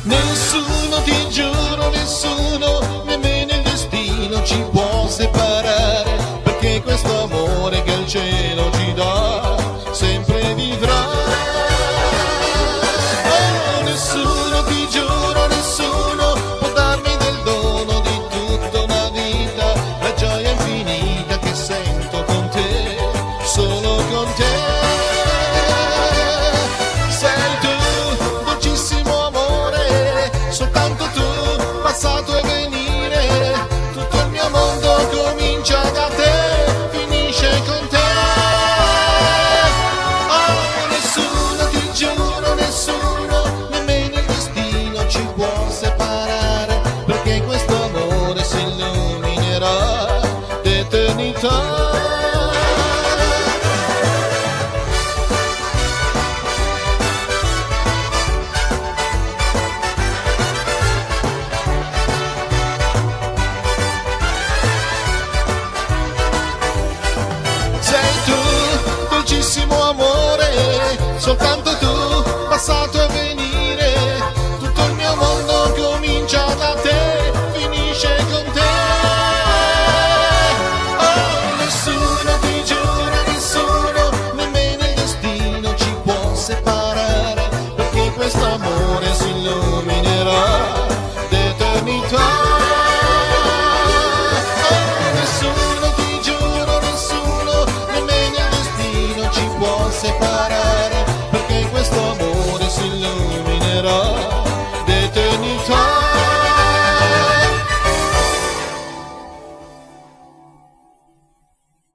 Nessuno, ti giuro, nessuno, nemmeno il destino ci può separare, perché questo amore che il cielo ci dà sempre vivrà. Oh, nessuno, ti giuro, nessuno può darmi del dono di tutta una vita, la gioia infinita che sento con te, solo con te. Soltanto tu, passato e venire, tutto il mio mondo comincia da te, finisce con te. Oh, nessuno, ti giuro, nessuno, nemmeno il destino ci può separare, perché questo amore si illuminerà d'eternità. Dolcissimo amore, soltanto tu, passato e venire, tutto il mio mondo comincia da te, finisce con te. Oh, nessuno, ti giuro, nessuno, nemmeno il destino ci può separare, perché questo amore si illuminerà d'eternità. Separare, perché questo amore si illuminerà